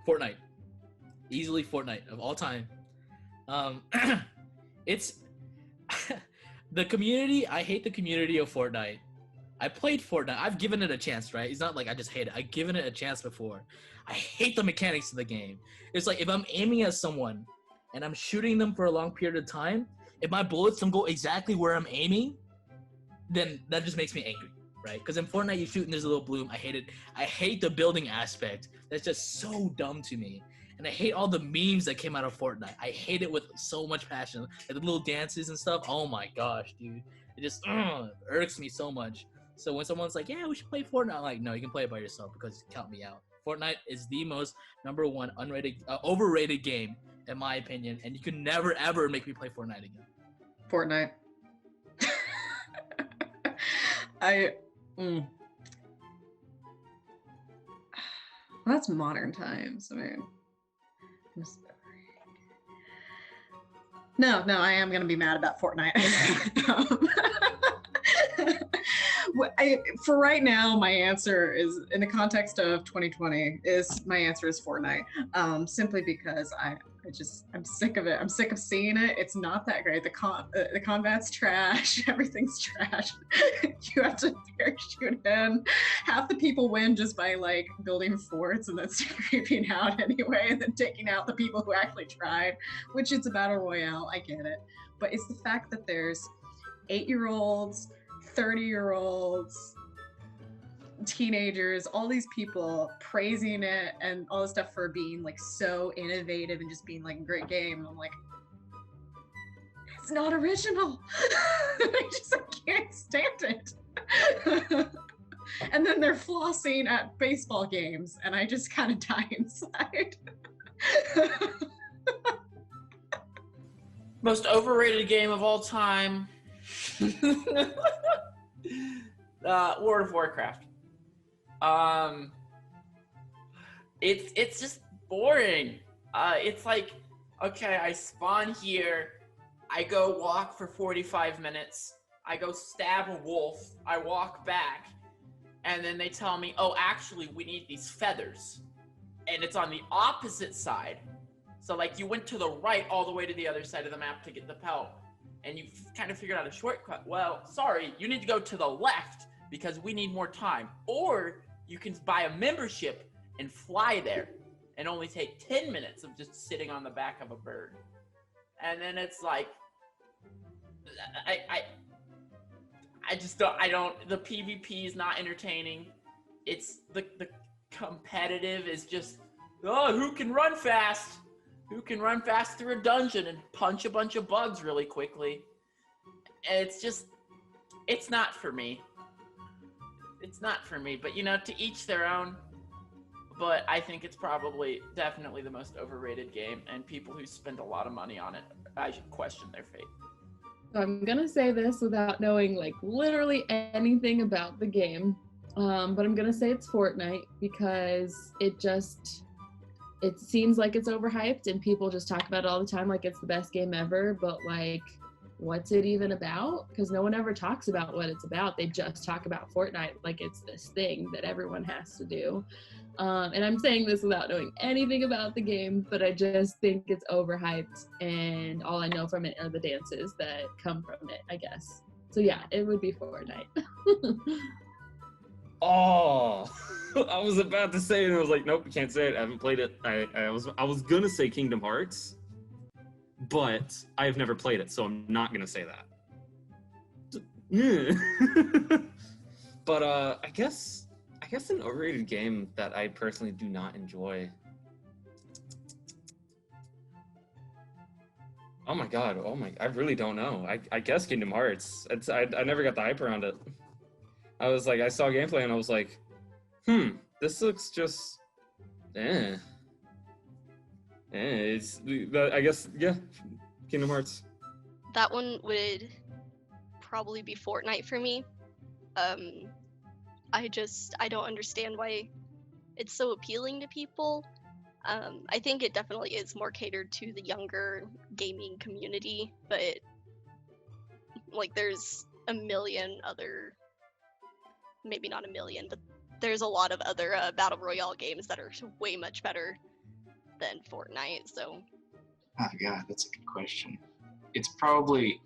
Fortnite. Easily Fortnite of all time. It's the community. I hate the community of Fortnite. I played Fortnite. I've given it a chance, right? It's not like I just hate it. I've given it a chance before. I hate the mechanics of the game. It's like if I'm aiming at someone and I'm shooting them for a long period of time, if my bullets don't go exactly where I'm aiming, then that just makes me angry, right? Because in Fortnite, you shoot and there's a little bloom. I hate it. I hate the building aspect. That's just so dumb to me. And I hate all the memes that came out of Fortnite. I hate it with so much passion. Like the little dances and stuff. Oh my gosh, dude. It just irks me so much. So when someone's like, yeah, we should play Fortnite, I'm like, no, you can play it by yourself because count me out. Fortnite is the most number one overrated game, in my opinion. And you can never, ever make me play Fortnite again. Fortnite. That's modern times. I mean, no, I am gonna be mad about Fortnite. For right now, my answer is, in the context of 2020, my answer is Fortnite. Simply because I'm sick of it. I'm sick of seeing it. It's not that great. The combat's trash. Everything's trash. You have to parachute in. Half the people win just by like building forts and then creeping out anyway, and then taking out the people who actually tried. Which it's a battle royale. I get it, but it's the fact that there's 8-year-olds, 30-year-olds, teenagers, all these people praising it and all this stuff for being like so innovative and just being like a great game. And I'm like, it's not original. I can't stand it. And then they're flossing at baseball games and I just kind of die inside. Most overrated game of all time. World of Warcraft. It's just boring. It's like, okay, I spawn here, I go walk for 45 minutes, I go stab a wolf, I walk back, and then they tell me, oh, actually, we need these feathers. And it's on the opposite side. So, like, you went to the right all the way to the other side of the map to get the pelt, and you kind of figured out a shortcut. Well, sorry, you need to go to the left because we need more time. Or you can buy a membership and fly there and only take 10 minutes of just sitting on the back of a bird. And then it's like, I just don't, the PvP is not entertaining. It's the competitive is just, oh, who can run fast? Who can run fast through a dungeon and punch a bunch of bugs really quickly? And it's just, it's not for me. It's not for me, but you know, to each their own. But I think it's probably definitely the most overrated game, and people who spend a lot of money on it, I should question their fate. So I'm gonna say this without knowing like literally anything about the game, but I'm gonna say it's Fortnite because it seems like it's overhyped and people just talk about it all the time like it's the best game ever, but like, what's it even about? Because no one ever talks about what it's about. They just talk about Fortnite like it's this thing that everyone has to do. And I'm saying this without knowing anything about the game, but I just think it's overhyped, and all I know from it are the dances that come from it, I guess. So yeah, it would be Fortnite. Oh, I was about to say it, and I was like, nope, can't say it. I haven't played it. I was gonna say Kingdom Hearts, but I've never played it, so I'm not gonna say that. But I guess an overrated game that I personally do not enjoy. Oh my god, I really don't know. I guess Kingdom Hearts. I never got the hype around it. I was like, I saw gameplay and I was like, this looks just, I guess, yeah, Kingdom Hearts. That one would probably be Fortnite for me. I don't understand why it's so appealing to people. I think it definitely is more catered to the younger gaming community, but like there's a million other, maybe not a million, but there's a lot of other battle royale games that are way much better than Fortnite. So Oh god, that's a good question. It's probably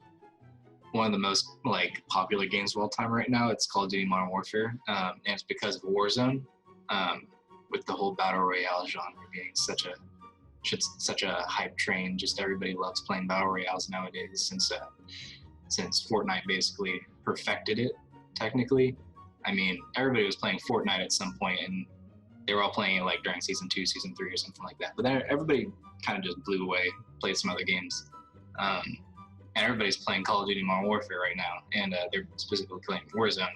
one of the most like popular games of all time right now. It's Call of Duty Modern Warfare, and it's because of Warzone, with the whole battle royale genre being such a hype train. Just everybody loves playing battle royales nowadays since Fortnite basically perfected it. Technically, I mean everybody was playing Fortnite at some point, and they were all playing it like during season 2, season 3, or something like that. But then everybody kind of just blew away, played some other games. And everybody's playing Call of Duty Modern Warfare right now, and they're specifically playing Warzone.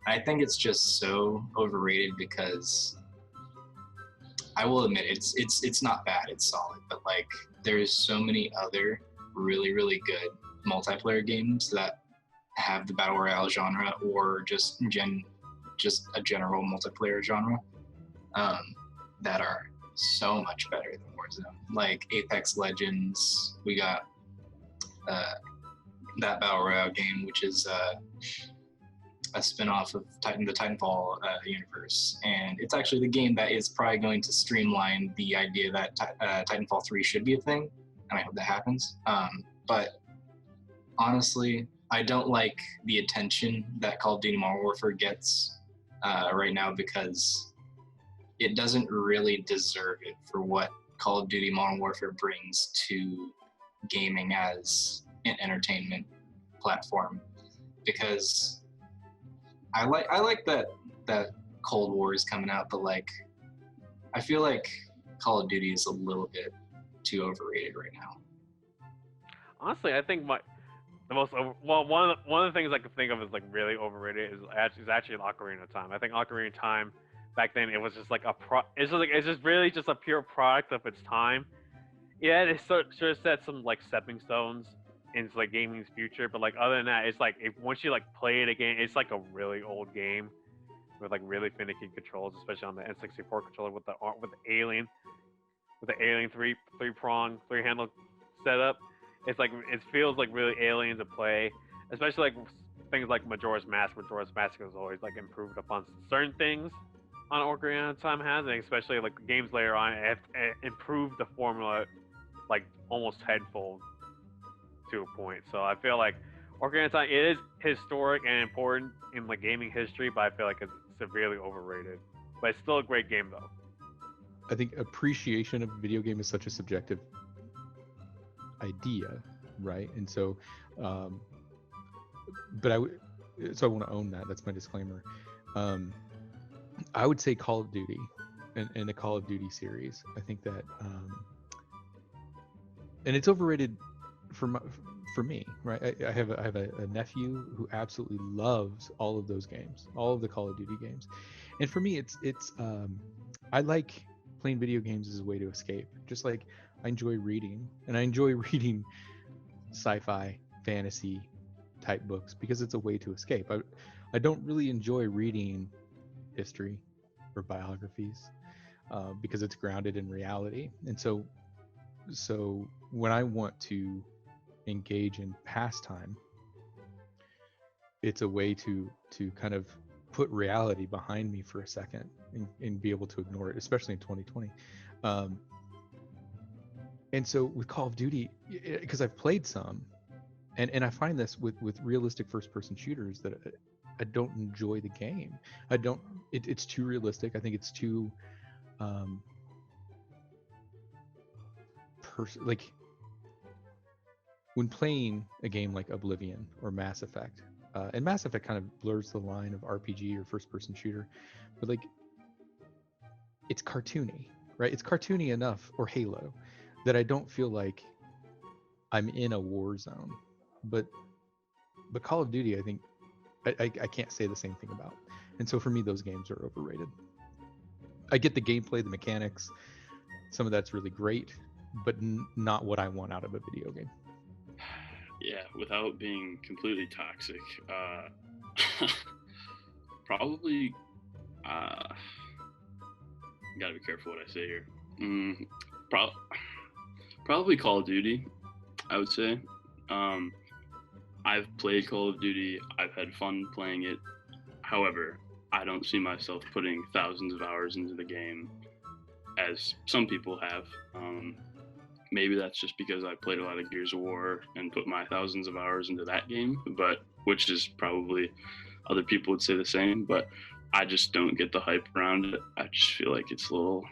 I think it's just so overrated because I will admit it's not bad, it's solid, but like there's so many other really really good multiplayer games that have the battle royale genre or just a general multiplayer genre that are so much better than Warzone. Like Apex Legends, we got that battle royale game, which is a spin-off of the Titanfall universe, and it's actually the game that is probably going to streamline the idea that Titanfall 3 should be a thing, and I hope that happens. But honestly, I don't like the attention that Call of Duty Modern Warfare gets right now because it doesn't really deserve it for what Call of Duty Modern Warfare brings to gaming as an entertainment platform. Because I like that Cold War is coming out, but like I feel like Call of Duty is a little bit too overrated right now. Honestly, I think one of the things I can think of is like really overrated is actually Ocarina of Time. I think Ocarina of Time back then it was just like it's just really just a pure product of its time. Yeah, it sort of set some like stepping stones into like gaming's future, but like other than that, it's like once you like play it again, it's like a really old game with like really finicky controls, especially on the N64 controller with the alien three handle setup. It's like it feels like really alien to play, especially like things like Majora's Mask. Majora's Mask has always like improved upon certain things on Ocarina of Time has, and especially like games later on have improved the formula like almost tenfold to a point. So I feel like Ocarina of Time it is historic and important in like gaming history, but I feel like it's severely overrated. But it's still a great game though. I think appreciation of a video game is such a subjective idea, right? And so, but I want to own that. That's my disclaimer. I would say Call of Duty and the Call of Duty series. I think that, and it's overrated for me, right? I have a nephew who absolutely loves all of those games, all of the Call of Duty games, and for me, it's I like playing video games as a way to escape. Just like I enjoy reading, and I enjoy reading sci-fi, fantasy type books because it's a way to escape. I don't really enjoy reading history or biographies because it's grounded in reality. And so when I want to engage in pastime, it's a way to kind of put reality behind me for a second and be able to ignore it, especially in 2020. And so with Call of Duty, because I've played some, and I find this with realistic first-person shooters that I don't enjoy the game. It's too realistic. I think it's too like when playing a game like Oblivion or Mass Effect, and Mass Effect kind of blurs the line of RPG or first-person shooter, but like it's cartoony, right? It's cartoony enough, or Halo, that I don't feel like I'm in a war zone. But Call of Duty, I think I can't say the same thing about. And so for me, those games are overrated. I get the gameplay, the mechanics, some of that's really great, but not what I want out of a video game. Yeah, without being completely toxic, probably, gotta be careful what I say here. Probably Call of Duty, I would say. I've played Call of Duty. I've had fun playing it. However, I don't see myself putting thousands of hours into the game as some people have. Maybe that's just because I played a lot of Gears of War and put my thousands of hours into that game, but which is probably other people would say the same, but I just don't get the hype around it. I just feel like it's a little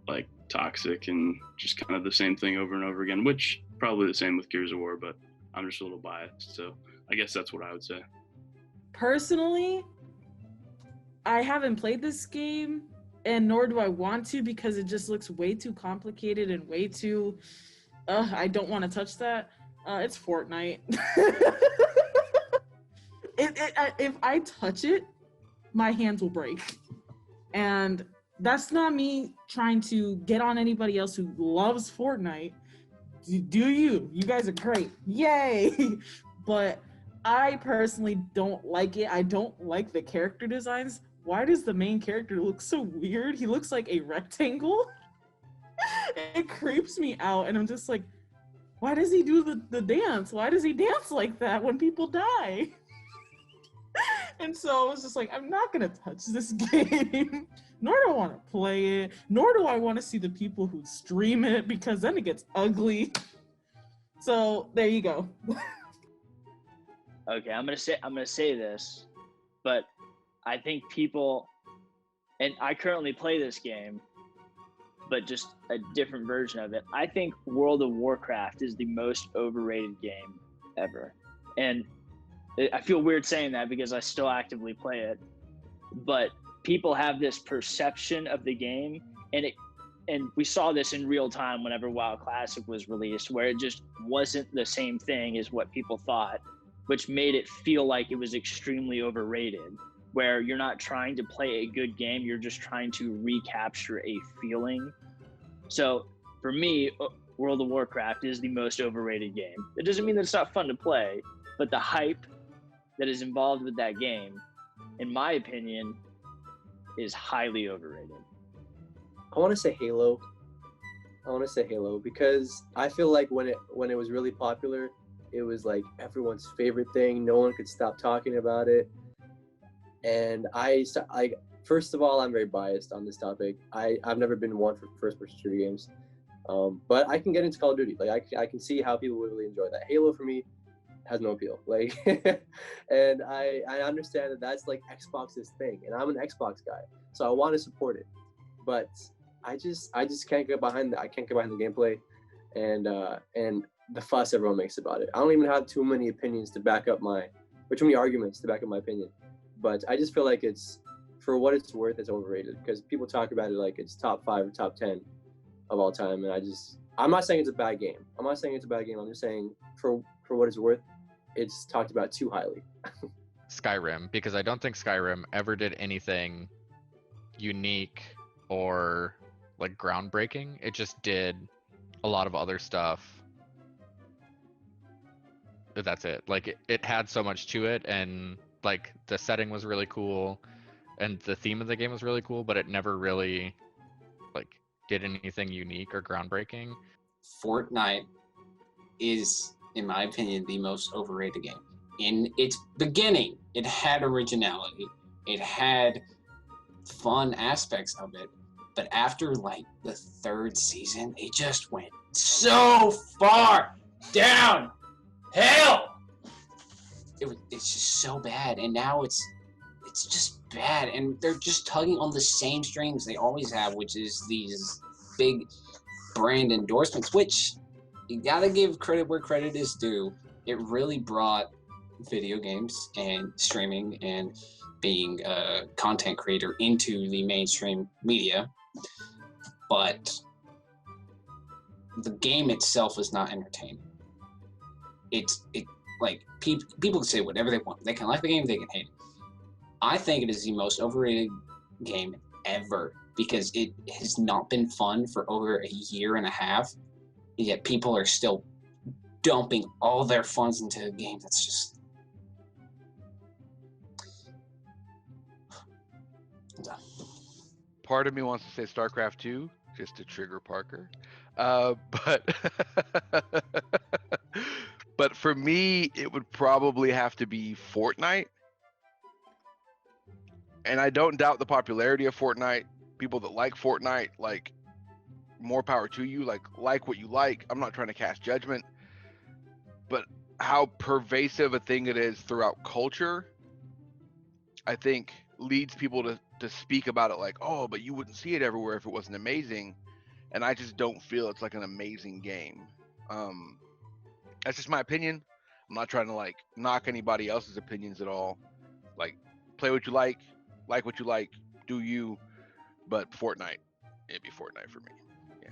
like toxic and just kind of the same thing over and over again, which probably the same with Gears of War, but I'm just a little biased. So I guess that's what I would say. Personally, I haven't played this game, and nor do I want to, because it just looks way too complicated and way too I don't want to touch that. It's Fortnite. If I touch it, my hands will break. And that's not me trying to get on anybody else who loves Fortnite. Do you? You guys are great. Yay! But I personally don't like it. I don't like the character designs. Why does the main character look so weird? He looks like a rectangle. It creeps me out, and I'm just like, why does he do the dance? Why does he dance like that when people die? And so I was just like, I'm not gonna touch this game, nor do I want to play it, nor do I want to see the people who stream it, because then it gets ugly. So there you go. Okay, I'm gonna say this, but I think people, and I currently play this game, but just a different version of it. I think World of Warcraft is the most overrated game ever. And I feel weird saying that because I still actively play it, but people have this perception of the game, and we saw this in real time whenever WoW Classic was released, where it just wasn't the same thing as what people thought, which made it feel like it was extremely overrated, where you're not trying to play a good game, you're just trying to recapture a feeling. So for me, World of Warcraft is the most overrated game. It doesn't mean that it's not fun to play, but the hype that is involved with that game, in my opinion, is highly overrated. I want to say Halo. Because I feel like when it was really popular, it was like everyone's favorite thing. No one could stop talking about it. And first of all, I'm very biased on this topic. I've never been one for first-person shooter games, but I can get into Call of Duty. Like I can see how people would really enjoy that. Halo for me has no appeal. Like, and I understand that that's like Xbox's thing, and I'm an Xbox guy, so I want to support it. But I just can't get behind that. I can't get behind the gameplay, and the fuss everyone makes about it. I don't even have too many opinions to back up too many arguments to back up my opinion. But I just feel like it's, for what it's worth, it's overrated, because people talk about it like it's top 5 or top 10 of all time, and I'm not saying it's a bad game. I'm just saying for what it's worth, it's talked about too highly. Skyrim, because I don't think Skyrim ever did anything unique or like groundbreaking. It just did a lot of other stuff. But that's it. Like it had so much to it, and like the setting was really cool and the theme of the game was really cool, but it never really like did anything unique or groundbreaking. Fortnite is, in my opinion, the most overrated game. In its beginning, it had originality, it had fun aspects of it, but after like the 3rd season, it just went so far down hell. It's just so bad, and now it's just bad, and they're just tugging on the same strings they always have, which is these big brand endorsements, which you gotta give credit where credit is due. It really brought video games and streaming and being a content creator into the mainstream media, but the game itself is not entertaining. Like, people can say whatever they want. They can like the game, they can hate it. I think it is the most overrated game ever, because it has not been fun for over a year and a half, yet people are still dumping all their funds into a game that's just... Part of me wants to say StarCraft 2, just to trigger Parker. But but for me, it would probably have to be Fortnite. And I don't doubt the popularity of Fortnite. People that like Fortnite, like, more power to you. Like what you like. I'm not trying to cast judgment, but how pervasive a thing it is throughout culture, I think leads people to speak about it like, oh, but you wouldn't see it everywhere if it wasn't amazing. And I just don't feel it's like an amazing game. That's just my opinion. I'm not trying to like knock anybody else's opinions at all. Like, play what you like what you like, do you. But Fortnite, it'd be Fortnite for me. Yeah.